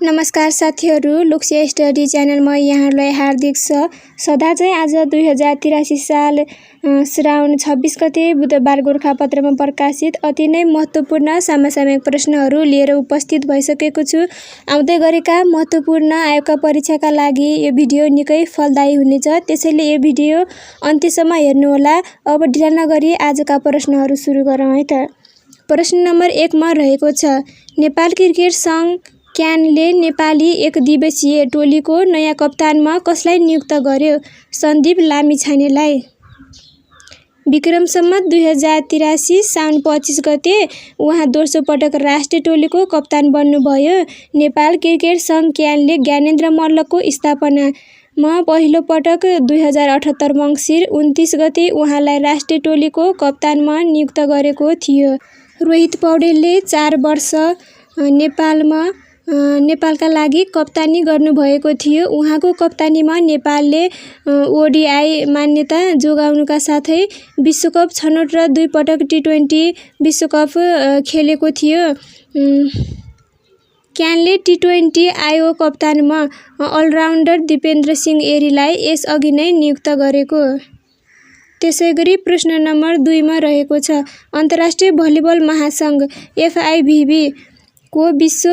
नमस्कार साथीहरू, लोकसिया स्टडी च्यानलमा यहाँहरूलाई हार्दिक छ। सदा चाहिँ आज 2083 साल श्रावण 26 गते बुधबार गोरखापत्रमा प्रकाशित अति नै महत्त्वपूर्ण समसामयिक प्रश्नहरू लिएर उपस्थित भइसकेको छु। आउँदै गरेका महत्त्वपूर्ण आयोगका परीक्षाका लागि यो भिडियो निकै फलदायी हुनेछ, त्यसैले यो भिडियो अन्त्यसम्म हेर्नुहोला। अब ढिला नगरी आजका प्रश्नहरू सुरु गरौँ है त। प्रश्न नम्बर 1 मा रहेको छ, नेपाल क्रिकेट सङ्घ क्यानले नेपाली एक दिवसीय टोलीको नयाँ कप्तानमा कसलाई नियुक्त गर्यो? सन्दीप लामिछानेलाई। विक्रम सम्वत 2083 साउन 25 गते उहाँ दोस्रो पटक राष्ट्रिय टोलीको कप्तान बन्नुभयो। नेपाल क्रिकेट सङ्घ क्यानले ज्ञानेन्द्र मल्लको स्थापनामा पहिलो पटक 2078 मङ्सिर 29 गते उहाँलाई राष्ट्रिय टोलीको कप्तानमा नियुक्त गरेको थियो। रोहित पौडेलले 4 वर्ष नेपालका लागि कप्तानी गर्नुभएको थियो। उहाँको कप्तानीमा नेपालले ओडिआई मान्यता जोगाउनुका साथै विश्वकप छनौट र 2 पटक टी20 विश्वकप खेलेको थियो। क्यानले टी20 आयो कप्तानमा अलराउन्डर दिपेन्द्र सिंह एरीलाई यसअघि नै नियुक्त गरेको। त्यसैगरी प्रश्न नम्बर 2 मा रहेको छ, अन्तर्राष्ट्रिय भलिबल महासङ्घ FIVB को विश्व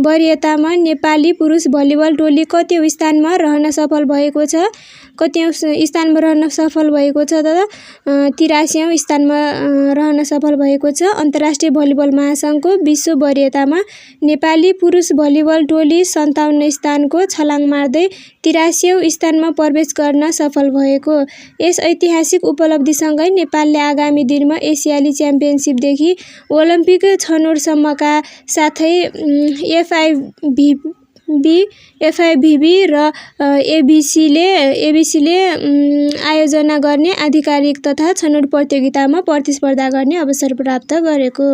वरियतामा नेपाली पुरुष भलिबल टोली कतिौं स्थानमा रहन सफल भएको छ? कतिौं स्थानमा रहन सफल भएको छ त? 83औं स्थानमा रहन सफल भएको छ। अन्तर्राष्ट्रिय भलिबल महासङ्घको विश्व वरियतामा नेपाली पुरुष भलिबल टोली 57 स्थानको छलाङ मार्दै 83औं स्थानमा प्रवेश गर्न सफल भएको। यस ऐतिहासिक उपलब्धिसँगै नेपालले आगामी दिनमा एसियाली च्याम्पियनसिपदेखि ओलम्पिक छनौटसम्मका साथै FIVB र एबिसीले आयोजना गर्ने आधिकारिक तथा छनौट प्रतियोगितामा प्रतिस्पर्धा गर्ने अवसर प्राप्त गरेको।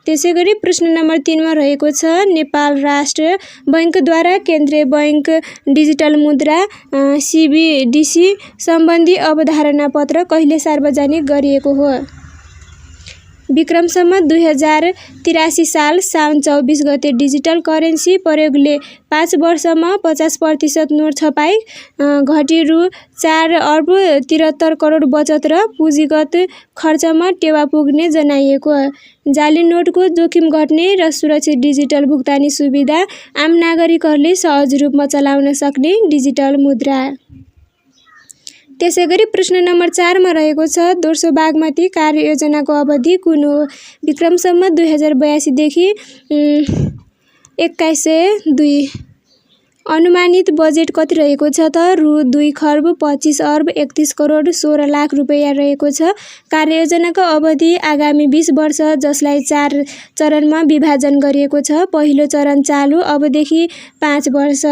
त्यसैगरी प्रश्न नम्बर 3 मा रहेको छ, नेपाल राष्ट्र बैङ्कद्वारा केन्द्रीय बैङ्क डिजिटल मुद्रा CBDC सम्बन्धी अवधारणा पत्र कहिले सार्वजनिक गरिएको हो? विक्रम सम्वत 2083 साल साउन 24 गते डिजिटल करेन्सी प्रयोगले 5 वर्षमा 50% नोट छपाई घटी रु 4 अर्ब 73 करोड बचत र पुँजीगत खर्चमा टेवा पुग्ने जनाइएको। जाली नोटको जोखिम घट्ने र सुरक्षित डिजिटल भुक्तानी सुविधा आम नागरिकहरूले सहज रूपमा चलाउन सक्ने डिजिटल मुद्रा। त्यसैगरी प्रश्न नम्बर 4 मा रहेको छ, दोस्रो बागमती कार्ययोजनाको अवधि कुन हो? विक्रम सम्वत 2082 देखि 2102। अनुमानित बजेट कति रहेको छ त? रु 2 खर्ब 25 अर्ब 31 करोड 16 लाख रुपैयाँ रहेको छ। कार्ययोजनाको अवधि आगामी 20 वर्ष जसलाई 4 चरणमा विभाजन गरिएको छ। पहिलो चरण चालु अबदेखि 5 वर्ष,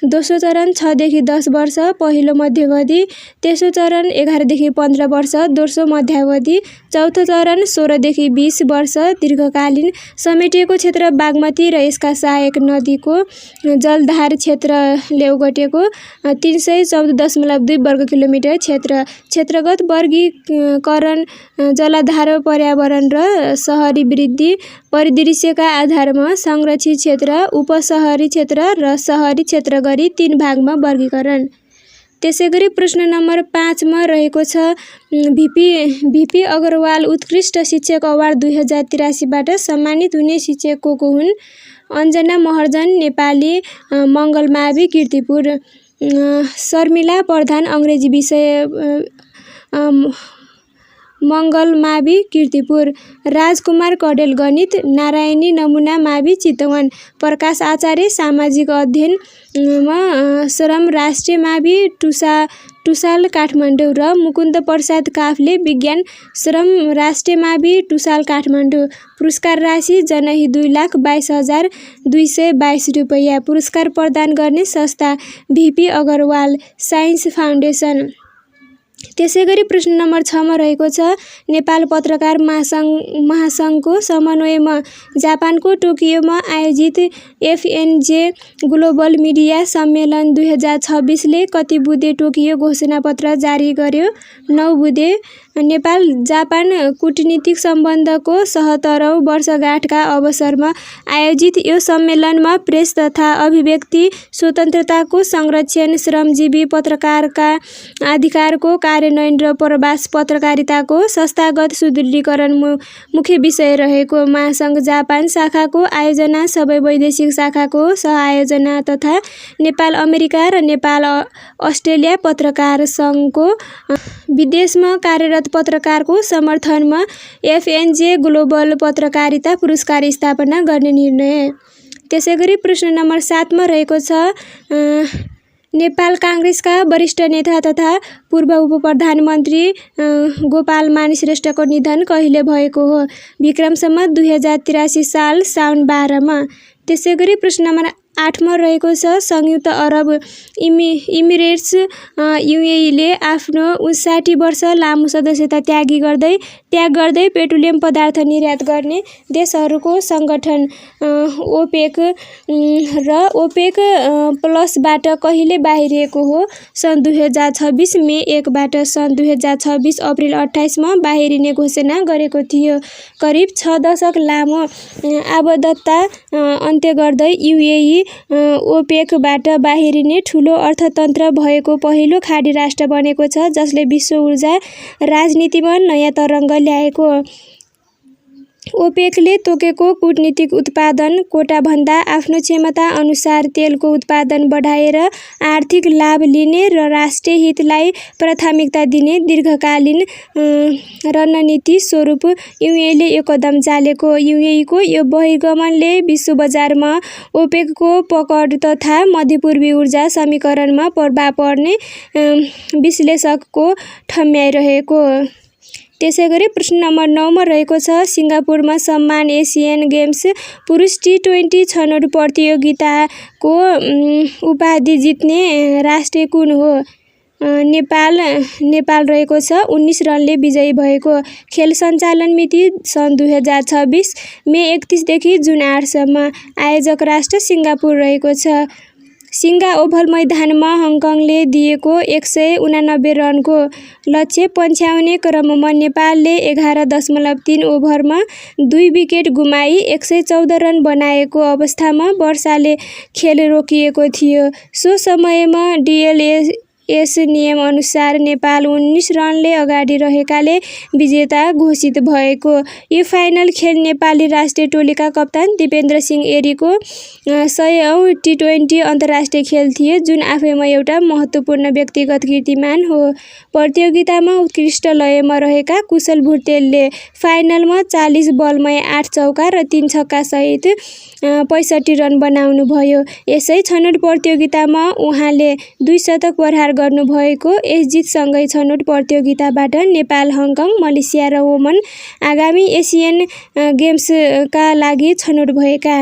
दोस्रो चरण 6 देखि 10 वर्ष, पहिलो मध्यावधि, तेस्रो चरण 11 देखि 15 वर्ष, दोस्रो मध्यावधि, चौथो चरण 16 देखि 20 वर्ष। दीर्घकालीन समेटिएको क्षेत्र बागमती र यसका सहायक नदीको जलधार क्षेत्रले ओगटेको 314.2 वर्ग किलोमिटर क्षेत्र। क्षेत्रगत वर्गीकरण जलाधार, पर्यावरण र शहरी वृद्धि परिदृश्यका आधारमा संरक्षित क्षेत्र, उपशहरी क्षेत्र र शहरी क्षेत्र गरी 3 भागमा वर्गीकरण। त्यसैगरी प्रश्न नम्बर 5 मा रहेको छ, VP अग्रवाल उत्कृष्ट शिक्षक अवार्ड 2083 बाट सम्मानित हुने शिक्षक को हुन्? अञ्जना महर्जन नेपाली मङ्गलमावि कीर्तिपुर, शर्मिला प्रधान अङ्ग्रेजी विषय मङ्गलमावि कीर्तिपुर, राजकुमार कडेल गणित, नारायणी नमुना मावि चितवन, प्रकाश आचार्य सामाजिक अध्ययनमा श्रम राष्ट्रिय मावि टुसाल काठमाडौँ र मुकुन्द प्रसाद काफले विज्ञान श्रम राष्ट्रिय मावि टुसाल काठमाडौँ। पुरस्कार राशि जनही 2,22,222 रुपैयाँ। पुरस्कार प्रदान गर्ने संस्था VP अग्रवाल साइन्स फाउन्डेसन। त्यसैगरी प्रश्न नम्बर 6 मा रहेको छ, नेपाल पत्रकार महासङ्घको समन्वयमा जापानको टोकियोमा आयोजित FNJ ग्लोबल मिडिया सम्मेलन 2026 ले कति बुँदे टोकियो घोषणापत्र जारी गर्यो? 9 बुँदे नेपाल जापान कूटनीतिक सम्बन्धको ७७औं वर्षगाँठका अवसरमा आयोजित यो सम्मेलनमा प्रेस तथा अभिव्यक्ति स्वतन्त्रताको संरक्षण, श्रमजीवी पत्रकारका अधिकारको कार्यान्वयन र प्रवास पत्रकारिताको संस्थागत सुदृढीकरण मुख्य विषय रहेको महासङ्घ जापान शाखाको आयोजना, सबै वैदेशिक शाखाको सहआयोजना तथा नेपाल अमेरिका र नेपाल अस्ट्रेलिया पत्रकार सङ्घको विदेशमा कार्यरत पत्रकारको समर्थनमा एफएनजे ग्लोबल पत्रकारिता पुरस्कार स्थापना गर्ने निर्णय। त्यसैगरी प्रश्न नम्बर 7 मा रहेको छ नेपाल काङ्ग्रेसका वरिष्ठ नेता तथा पूर्व उपप्रधानमन्त्री गोपालमान श्रेष्ठको निधन कहिले भएको हो? विक्रम सम्वत 2083 साल साउन 12 मा। त्यसैगरी प्रश्न नम्बर 8 मा रहेको छ संयुक्त अरब इमिरेट्स युएईले आफ्नो 59 वर्ष लामो सदस्यता त्याग गर्दै पेट्रोलियम पदार्थ निर्यात गर्ने देशहरूको सङ्गठन ओपेक र ओपेक प्लसबाट कहिले बाहिरिएको हो? सन् 2026 मे 1 बाट सन् 2026 अप्रिल 28 मा बाहिरिने घोषणा गरेको थियो। करिब 6 दशक लामो आबद्धता अन्त्य गर्दै युएई ओपेकबाट बाहिरिने ठूलो अर्थतन्त्र भएको पहिलो खाडी राष्ट्र बनेको छ, जसले विश्व ऊर्जा राजनीतिमा नयाँ तरङ्ग ल्याएको। ओपेकले तोकेको कूटनीतिक उत्पादन कोटाभन्दा आफ्नो क्षमता अनुसार तेलको उत्पादन बढाएर आर्थिक लाभ लिने र राष्ट्रिय हितलाई प्राथमिकता दिने दीर्घकालीन रणनीति स्वरूप युएईले यो कदम चालेको। युएईको यो बहिर्गमनले विश्व बजारमा ओपेकको पकड तथा मध्यपूर्वी ऊर्जा समीकरणमा प्रभाव पर्ने विश्लेषकको ठम्याइरहेको। त्यसैगरी प्रश्न नम्बर 9 मा रहेको छ सिङ्गापुरमा सम्मान एसियन गेम्स पुरुष टी20 छनौट प्रतियोगिताको उपाधि जित्ने राष्ट्र कुन हो? नेपाल रहेको छ। 19 रनले विजयी भएको। खेल सञ्चालन मिति सन् 2026 मे 31 देखि जुन 8 सम्म। आयोजक राष्ट्र सिङ्गापुर रहेको छ। सिङ्गा ओभल मैदानमा हङकङले दिएको 189 रनको लक्ष्य पन्छ्याउने क्रममा नेपालले 11.3 ओभरमा 2 विकेट गुमाई 114 रन बनाएको अवस्थामा वर्षाले खेल रोकिएको थियो। सो समयमा डीएलएस नियम अनुसार नेपाल 19 रनले अगाडि रहेकाले विजेता घोषित भएको। यो फाइनल खेल नेपाली राष्ट्रिय टोलीका कप्तान दिपेन्द्र सिंह एरीको 100औं टी20 अन्तर्राष्ट्रिय खेल थियो, जुन आफैमा एउटा महत्त्वपूर्ण व्यक्तिगत कीर्तिमान हो। प्रतियोगितामा उत्कृष्ट लयमा रहेका कुशल भुटेलले फाइनलमा 40 बलमै 8 चौका र 3 छक्का सहित 65 रन बनाउनुभयो। यसै छनौट प्रतियोगितामा उहाँले 2 शतक प्रहार गर्नुभएको। यस जितसँगै छनौट प्रतियोगिताबाट नेपाल, हङकङ, मलेसिया र ओमन आगामी एसियन गेम्सका लागि छनौट भएका।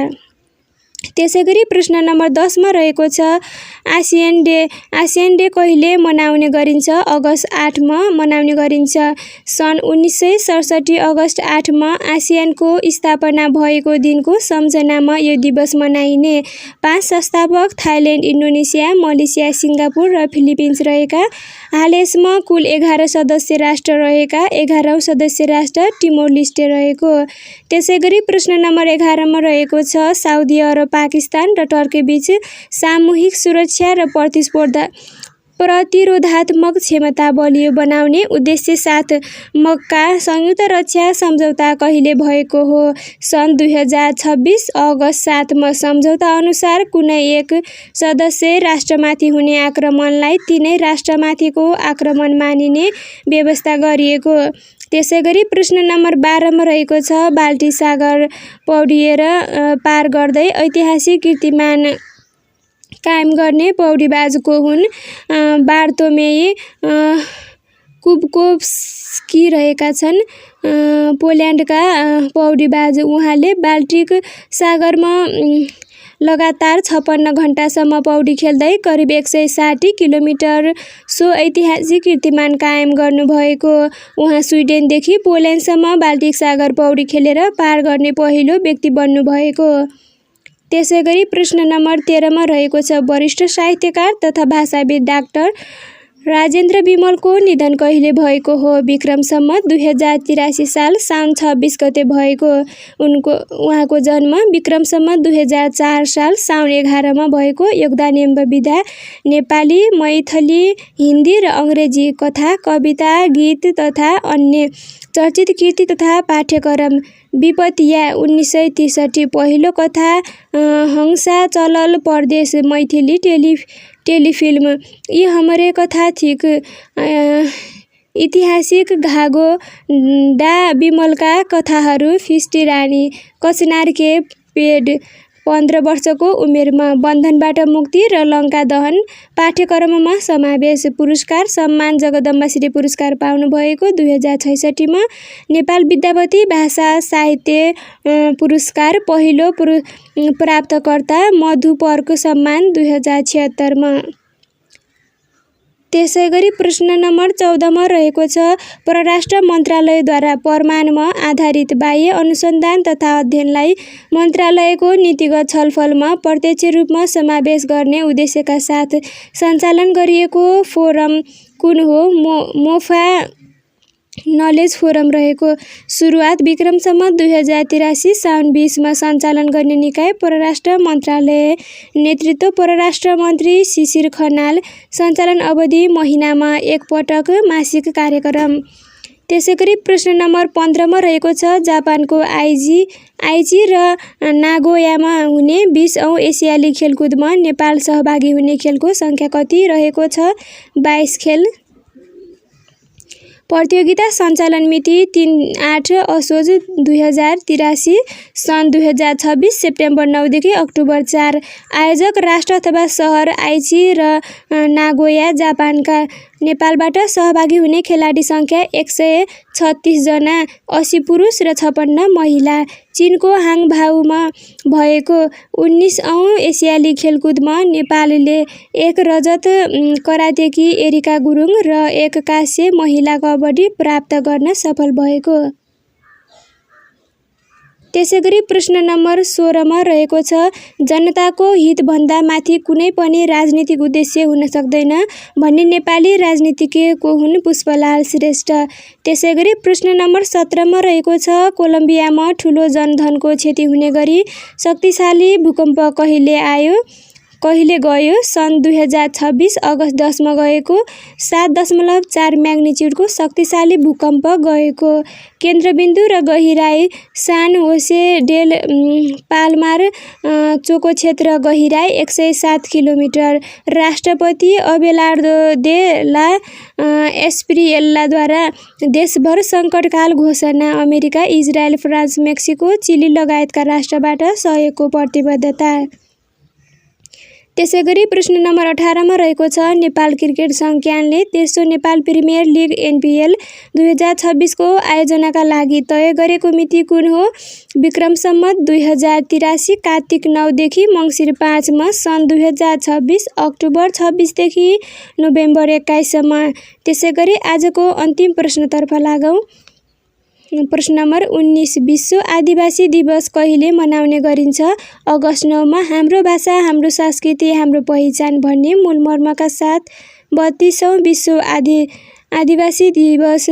त्यसैगरी प्रश्न नम्बर 10 मा रहेको छ आसियन डे कहिले मनाउने गरिन्छ? अगस्ट 8 मा मनाउने गरिन्छ। सन् 1967 अगस्ट 8 मा आसियानको स्थापना भएको दिनको सम्झनामा यो दिवस मनाइने। 5 संस्थापक थाइल्याण्ड, इन्डोनेसिया, मलेसिया, सिङ्गापुर र फिलिपिन्स रहेका। हाल यसमा कुल 11 सदस्य राष्ट्र रहेका। 11औं सदस्य राष्ट्र टिमोर लेस्टे रहेको। त्यसैगरी प्रश्न नम्बर 11 मा रहेको छ साउदी अरब, पाकिस्तान र टर्कीबीच सामूहिक सुरक्षा र प्रतिरोधात्मक क्षमता बलियो बनाउने उद्देश्य साथ मक्का संयुक्त रक्षा सम्झौता कहिले भएको हो? सन् 2026 अगस्ट 7 मा। सम्झौता अनुसार कुनै एक सदस्य राष्ट्रमाथि हुने आक्रमणलाई तिनै राष्ट्रमाथिको आक्रमण मानिने व्यवस्था गरिएको। त्यसैगरी प्रश्न नम्बर 12 मा रहेको छ बाल्टिक सागर पौडिएर पार गर्दै ऐतिहासिक कीर्तिमान कायम गर्ने पौडीबाज को हुन्? बार्तोमेई कुबकोव्स्की रहेका छन्। पोल्यान्डका पौडीबाज। उहाँले बाल्टिक सागरमा लगातार 56 घण्टासम्म पौडी खेल्दै करिब 160 किलोमिटर सो ऐतिहासिक कीर्तिमान कायम गर्नुभएको। उहाँ स्विडेनदेखि पोल्यान्डसम्म बाल्टिक सागर पौडी खेलेर पार गर्ने पहिलो व्यक्ति बन्नुभएको। त्यसैगरी प्रश्न नम्बर 13 मा रहेको छ वरिष्ठ साहित्यकार तथा भाषाविद राजेन्द्र विमलको निधन कहिले भएको हो? विक्रम सम्वत 2083 साल साउन 26 गते भएको। उहाँको जन्म विक्रम सम्वत 2004 साल साउन 11 मा भएको। योगदान एवं विधा नेपाली, मैथिली, हिन्दी र अङ्ग्रेजी कथा, कविता, गीत तथा अन्य चर्चित कृति तथा पाठ्यक्रम। विपतिया 1963 पहिलो कथा हंसा चलल परदेश मैथिली टेलिफिल्म यी हमरे कथा थिक। ऐतिहासिक घागो डा विमलका कथाहरू फिस्टी रानी, कचनार के पेड 15 वर्षको उमेरमा, बन्धनबाट मुक्ति र लङ्का दहन पाठ्यक्रममा समावेश। पुरस्कार सम्मान जगदम्बाश्री पुरस्कार पाउनु भएको 2066 मा। नेपाल विद्यापति भाषा साहित्य पुरस्कार पहिलो प्राप्तकर्ता। मधुपर्क सम्मान 2076 मा। त्यसैगरी प्रश्न नम्बर 14 मा रहेको छ परराष्ट्र मन्त्रालयद्वारा परमाणुमा आधारित बाह्य अनुसन्धान तथा अध्ययनलाई मन्त्रालयको नीतिगत छलफलमा प्रत्यक्ष रूपमा समावेश गर्ने उद्देश्यका साथ सञ्चालन गरिएको फोरम कुन हो? मोफा नलेज फोरम रहेको। सुरुवात विक्रम सम्वत 2083 साउन 20 मा सञ्चालन गर्ने निकाय परराष्ट्र मन्त्रालय। नेतृत्व परराष्ट्र मन्त्री शिशिर खनाल। सञ्चालन अवधि महिनामा एक पटक मासिक कार्यक्रम। त्यसैगरी प्रश्न नम्बर 15 मा रहेको छ जापानको आइजी र नागोयामा हुने 20औं एसियाली खेलकुदमा नेपाल सहभागी हुने खेलको सङ्ख्या कति रहेको छ? 22 खेल। प्रतियोगिता सञ्चालन मिति 3-8 असोज 2083 सन् 2026 सेप्टेम्बर 9 देखि अक्टोबर 4। आयोजक राष्ट्र अथवा सहर आइची र नागोया जापानका। नेपालबाट सहभागी हुने खेलाडी सङ्ख्या 136 जना, 80 पुरुष र 56 महिला। चीनको हाङभाउमा भएको 19औं एसियाली खेलकुदमा नेपालले 1 रजत करातेकी एरिका गुरुङ र 1 कांस्य महिला कबड्डी प्राप्त गर्न सफल भएको। त्यसैगरी प्रश्न नम्बर 16 मा रहेको छ जनताको हितभन्दा माथि कुनै पनि राजनीतिक उद्देश्य हुन सक्दैन भन्ने नेपाली राजनीतिज्ञ को हुन्? पुष्पलाल श्रेष्ठ। त्यसैगरी प्रश्न नम्बर 17 मा रहेको छ कोलम्बियामा ठुलो जनधनको क्षति हुने गरी शक्तिशाली भूकम्प कहिले गयो? सन् 2026 अगस्त 10 मा गएको। 7.4 म्याग्निच्युडको शक्तिशाली भूकम्प गएको। केन्द्रबिन्दु र गहिराई सान होसे डेल पाल्मार चोको क्षेत्र गहिराई 107 किलोमिटर। राष्ट्रपति अबेलार्दो दे ला एस्प्रिएल्लाद्वारा देशभर सङ्कटकाल घोषणा। America, Israel, France, Mexico, Chile लगायतका राष्ट्रबाट सहयोगको प्रतिबद्धता। त्यसैगरी प्रश्न नम्बर 18 मा रहेको छ नेपाल क्रिकेट सङ्घ क्यानले तेस्रो नेपाल प्रिमियर लिग NPL 2026 को आयोजनाका लागि तय गरेको मिति कुन हो? विक्रम सम्वत 2083 कार्तिक 9 देखि मङ्सिर 5 मा। सन् 2026 अक्टोबर 26 देखि नोभेम्बर 21 सम्म। त्यसैगरी आजको अन्तिम प्रश्नतर्फ लागौँ। प्रश्न नम्बर 19 विश्व आदिवासी दिवस कहिले मनाउने गरिन्छ? अगस्त 9 मा। हाम्रो भाषा, हाम्रो संस्कृति, हाम्रो पहिचान भन्ने मूलमर्मका साथ 32औं विश्व आदिवासी दिवस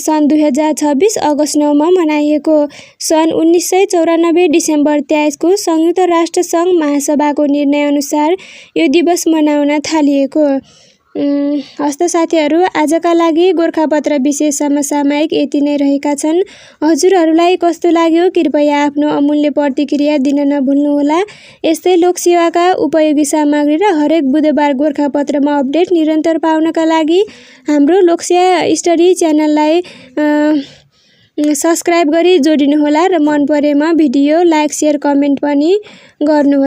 सन् 2026 अगस्त 9 मा मनाइएको। सन् 1994 डिसेम्बर 23 को संयुक्त राष्ट्र सङ्घ महासभाको निर्णयअनुसार यो दिवस मनाउन थालिएको। हस्त साथीहरू, आजका लागि गोरखापत्र विशेष समसामयिक यति नै रहेका छन्। हजुरहरूलाई कस्तो लाग्यो? कृपया आफ्नो अमूल्य प्रतिक्रिया दिन नभुल्नुहोला। यस्तै लोकसेवाका उपयोगी सामग्री र हरेक बुधबार गोरखापत्रमा अपडेट निरन्तर पाउनका लागि हाम्रो लोकसेवा स्टडी च्यानललाई सब्स्क्राइब गरी जोडिनुहोला र मन परेमा भिडियो लाइक, सेयर, कमेन्ट पनि गर्नुहोला।